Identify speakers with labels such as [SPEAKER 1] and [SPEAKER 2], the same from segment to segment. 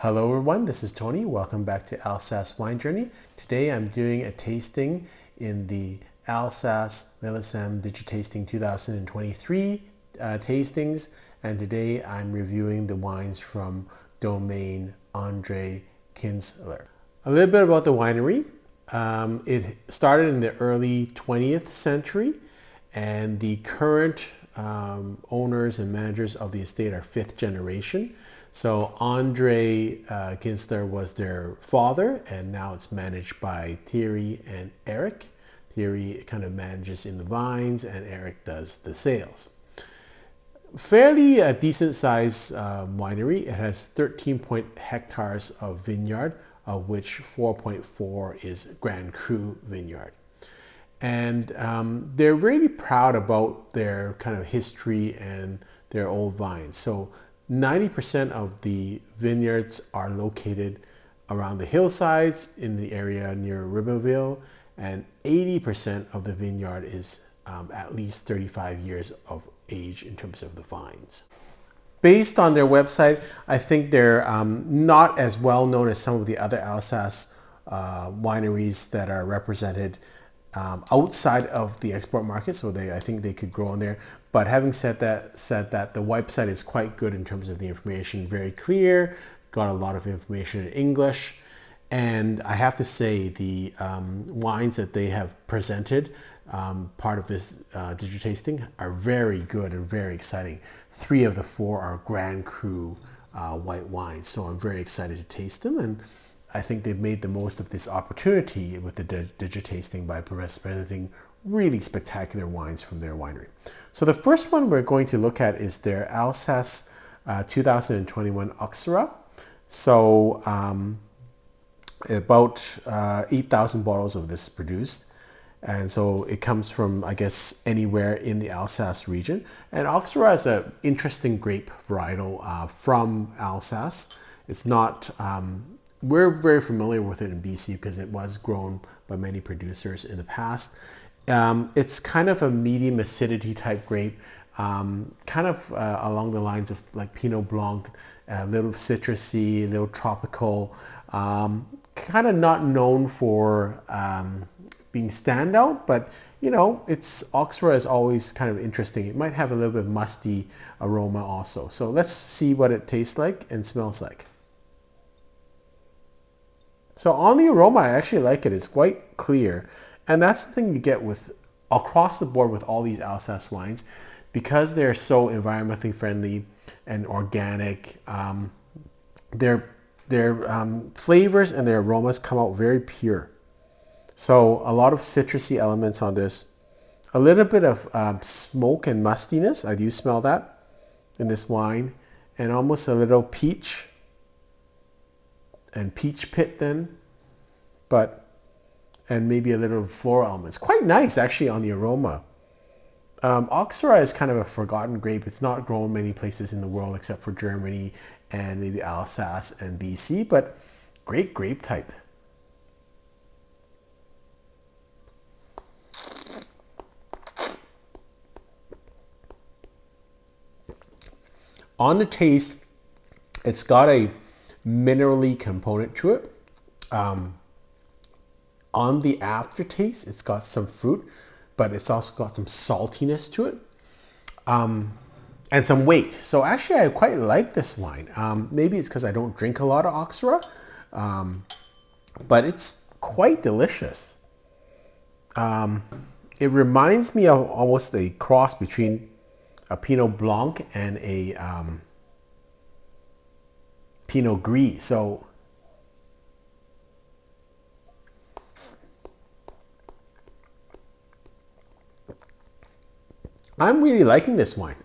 [SPEAKER 1] Hello everyone, this is Tony. Welcome back to Alsace Wine Journey. Today I'm doing a tasting in the Alsace Millesimes Digitasting 2023 tastings, and today I'm reviewing the wines from Domaine Andre Kientzler. A little bit about the winery. It started in the early 20th century, and the current owners and managers of the estate are fifth generation. So Andre Kientzler was their father, and now it's managed by Thierry and Eric. Thierry kind of manages in the vines, and Eric does the sales. Fairly decent size winery. It has 13 hectares of vineyard, of which 4.4 is Grand Cru vineyard. And they're really proud about their kind of history and their old vines. So 90% of the vineyards are located around the hillsides in the area near Ribeauvillé, and 80% of the vineyard is at least 35 years of age in terms of the vines. Based on their website, I think they're not as well known as some of the other Alsace wineries that are represented outside of the export market, so I think they could grow in there. But having said that, the website is quite good in terms of the information, very clear, got a lot of information in English, and I have to say the wines that they have presented, part of this Digitasting, are very good and very exciting. 3 of the 4 are Grand Cru white wines, so I'm very excited to taste them, and I think they've made the most of this opportunity with the Digitasting by presenting really spectacular wines from their winery. So the first one we're going to look at is their Alsace 2021 Auxerrois. So about 8,000 bottles of this produced. And so it comes from, I guess, anywhere in the Alsace region. And Auxerrois is an interesting grape varietal from Alsace. It's not, we're very familiar with it in BC because it was grown by many producers in the past. It's kind of a medium acidity type grape, kind of along the lines of like Pinot Blanc, a little citrusy, a little tropical, kind of not known for being standout, but you know, Auxerrois is always kind of interesting. It might have a little bit musty aroma also. So let's see what it tastes like and smells like. So on the aroma, I actually like it. It's quite clear. And that's the thing you get with across the board with all these Alsace wines, because they're so environmentally friendly and organic. Their flavors and their aromas come out very pure. So a lot of citrusy elements on this, a little bit of smoke and mustiness. I do smell that in this wine, and almost a little peach and peach pit then, and maybe a little floral elements. Quite nice actually on the aroma. Auxerrois is kind of a forgotten grape. It's not grown many places in the world except for Germany and maybe Alsace and BC, but great grape type. On the taste, it's got a minerally component to it. On the aftertaste, it's got some fruit, but it's also got some saltiness to it, and some weight. So actually, I quite like this wine. Maybe it's because I don't drink a lot of Auxerrois, but it's quite delicious. It reminds me of almost a cross between a Pinot Blanc and a Pinot Gris. So I'm really liking this wine.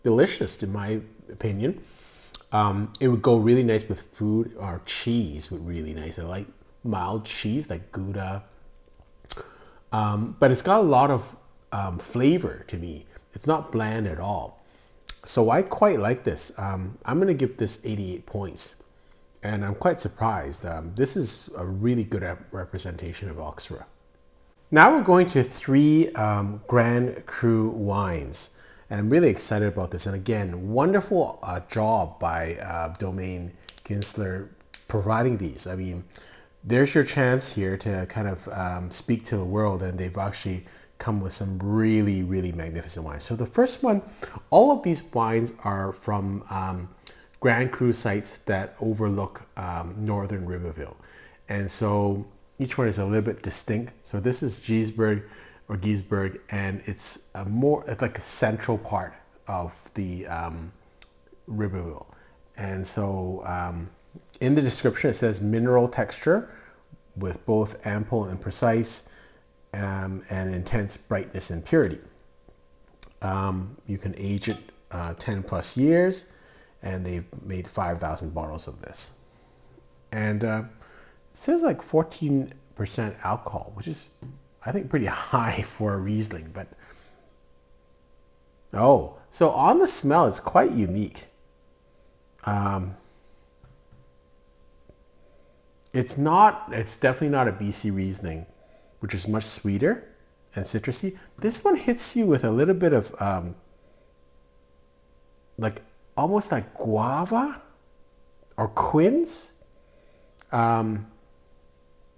[SPEAKER 1] Delicious in my opinion. It would go really nice with food, or cheese would really nice. I like mild cheese like Gouda. But it's got a lot of flavor to me. It's not bland at all. So I quite like this. I'm going to give this 88 points. And I'm quite surprised. This is a really good representation of Auxerrois. Now we're going to 3 Grand Cru wines. And I'm really excited about this. And again, wonderful job by Domaine Kientzler providing these. I mean, there's your chance here to kind of speak to the world, and they've actually come with some really, really magnificent wines. So the first one, all of these wines are from Grand Cru sites that overlook northern Ribeauvillé. And so each one is a little bit distinct. So this is Geisberg or Geisberg, and it's like a central part of the Ribeauvillé. And so in the description it says mineral texture with both ample and precise and intense brightness and purity. You can age it 10 plus years, and they've made 5,000 bottles of this. And it says like 14% alcohol, which is, I think, pretty high for a Riesling. But oh, so on the smell, it's quite unique. It's definitely not a BC Riesling, which is much sweeter and citrusy. This one hits you with a little bit of like almost like guava or quince.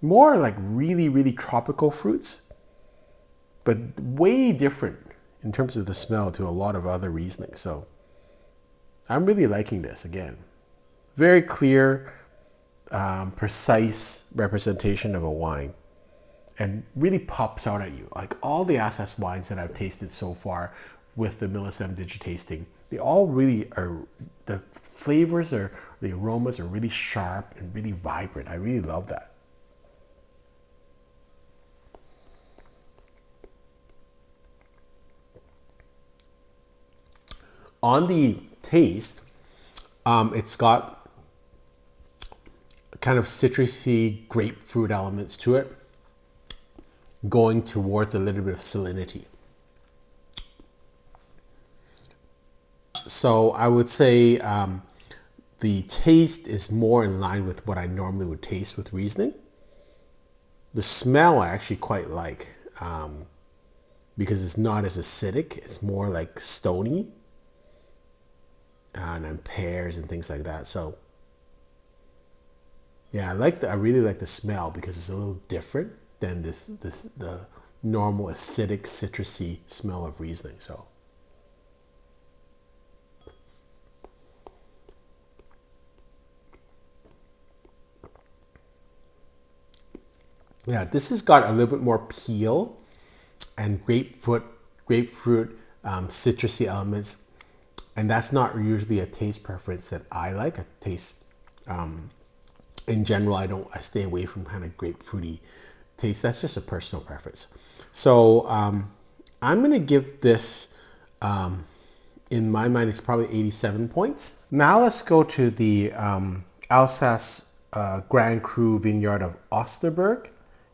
[SPEAKER 1] More like really, really tropical fruits, but way different in terms of the smell to a lot of other Rieslings. So I'm really liking this. Again, very clear, precise representation of a wine, and really pops out at you. Like all the Alsace wines that I've tasted so far with the Millesimes Digitasting, they all really are, the flavors or the aromas are really sharp and really vibrant. I really love that. On the taste, it's got kind of citrusy grapefruit elements to it, going towards a little bit of salinity. So I would say the taste is more in line with what I normally would taste with Riesling. The smell I actually quite like, because it's not as acidic. It's more like stony, and then pears and things like that. So yeah, I really like the smell because it's a little different than the normal acidic, citrusy smell of Riesling. So yeah, this has got a little bit more peel and grapefruit, citrusy elements. And that's not usually a taste preference that I like. A taste, in general, I stay away from kind of grapefruity taste. That's just a personal preference. So I'm gonna give this, in my mind, it's probably 87 points. Now let's go to the Alsace Grand Cru vineyard of Osterberg.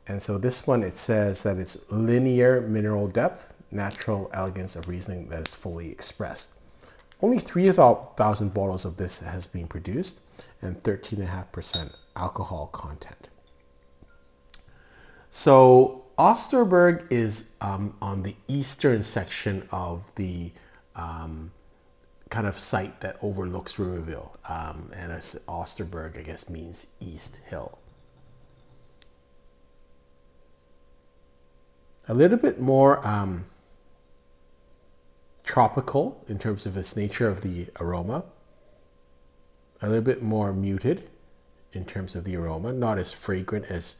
[SPEAKER 1] And so this one, it says that it's linear mineral depth, natural elegance of Riesling that is fully expressed. Only 3,000 bottles of this has been produced, and 13.5% alcohol content. So Osterberg is on the eastern section of the kind of site that overlooks Ribeauvillé, and Osterberg, I guess, means east hill. A little bit more tropical in terms of its nature of the aroma, a little bit more muted in terms of the aroma, not as fragrant as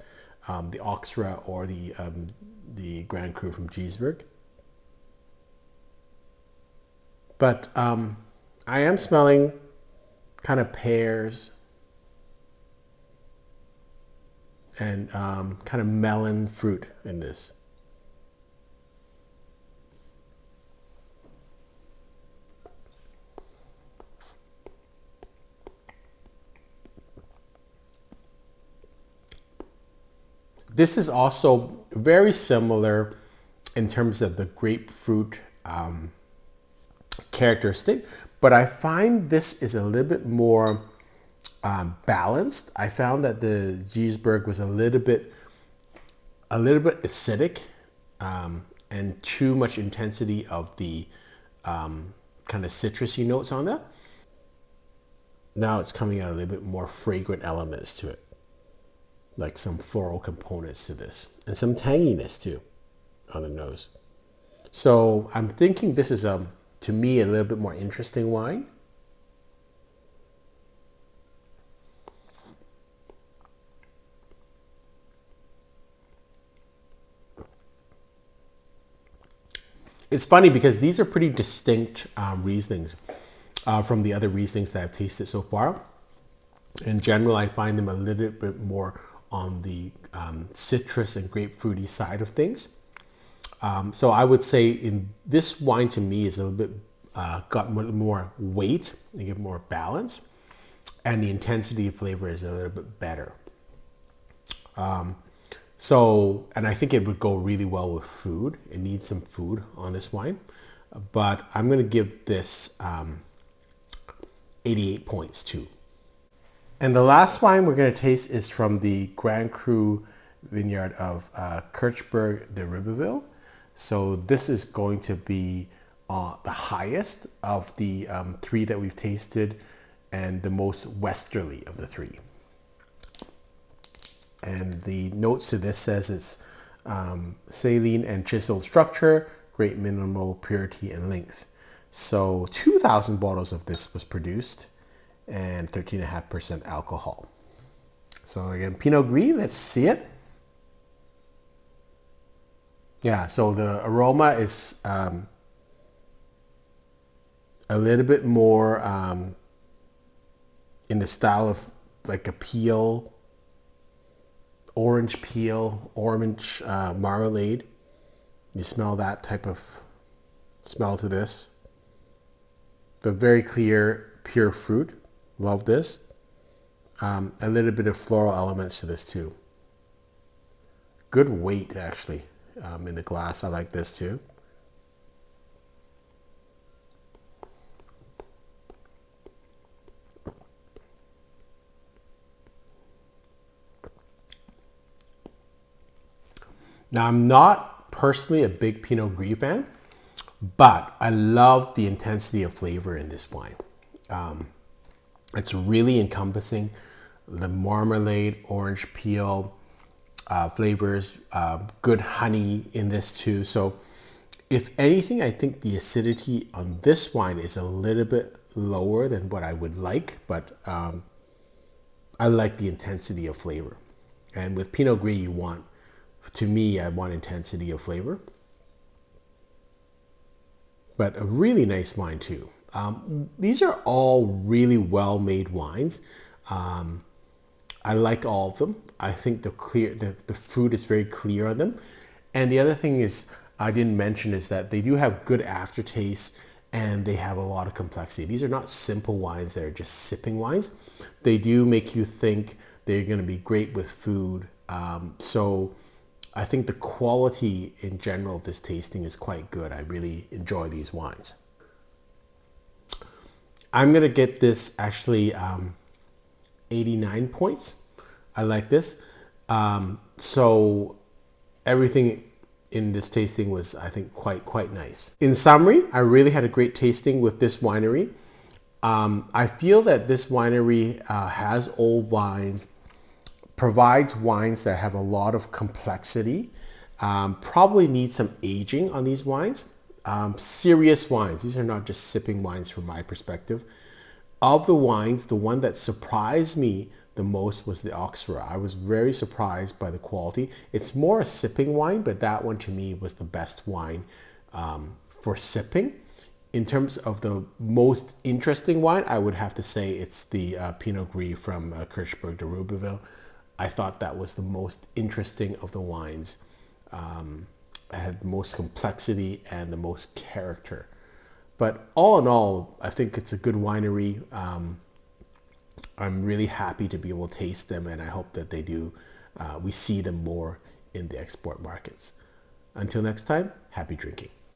[SPEAKER 1] the Oxra or the Grand Cru from Geisberg. But I am smelling kind of pears and kind of melon fruit in this. This is also very similar in terms of the grapefruit characteristic, but I find this is a little bit more balanced. I found that the Geisberg was a little bit acidic, and too much intensity of the kind of citrusy notes on that. now it's coming out a little bit more fragrant elements to it, like some floral components to this, and some tanginess too on the nose. So I'm thinking this is to me a little bit more interesting wine. It's funny because these are pretty distinct Rieslings from the other Rieslings that I've tasted so far. In general, I find them a little bit more on the citrus and grapefruity side of things. So I would say in this wine to me is a little bit got more weight and give more balance, and the intensity of flavor is a little bit better. And I think it would go really well with food. It needs some food on this wine, but I'm going to give this 88 points too. And the last wine we're going to taste is from the Grand Cru vineyard of Kirchberg de Ribeauvillé. So this is going to be the highest of the three that we've tasted and the most westerly of the three. And the notes to this says it's saline and chiseled structure, great minimal purity and length. So 2,000 bottles of this was produced and 13.5% alcohol. So again, Pinot Gris, let's see it. Yeah, so the aroma is a little bit more in the style of like a peel, orange marmalade. You smell that type of smell to this. But very clear, pure fruit. Love this. A little bit of floral elements to this too. Good weight actually in the glass. I like this too. Now, I'm not personally a big Pinot Gris fan, but I love the intensity of flavor in this wine. It's really encompassing the marmalade, orange peel flavors, good honey in this too. So if anything, I think the acidity on this wine is a little bit lower than what I would like, but I like the intensity of flavor. And with Pinot Gris, you want, to me, I want intensity of flavor. But a really nice wine too. These are all really well-made wines. I like all of them. I think the food is very clear on them. And the other thing is, I didn't mention, is that they do have good aftertaste and they have a lot of complexity. These are not simple wines that are just sipping wines. They do make you think they're going to be great with food. So I think the quality in general of this tasting is quite good. I really enjoy these wines. I'm going to get this actually 89 points. I like this. So everything in this tasting was, I think, quite nice. In summary, I really had a great tasting with this winery. I feel that this winery has old vines, provides wines that have a lot of complexity, probably need some aging on these wines. Serious wines. These are not just sipping wines from my perspective. Of the wines, the one that surprised me the most was the Osterberg. I was very surprised by the quality. It's more a sipping wine, but that one to me was the best wine for sipping. In terms of the most interesting wine, I would have to say it's the Pinot Gris from Kirchberg de Ribeauvillé. I thought that was the most interesting of the wines. It had the most complexity and the most character. But all in all, I think it's a good winery. I'm really happy to be able to taste them, and I hope that they do. We see them more in the export markets. Until next time, happy drinking.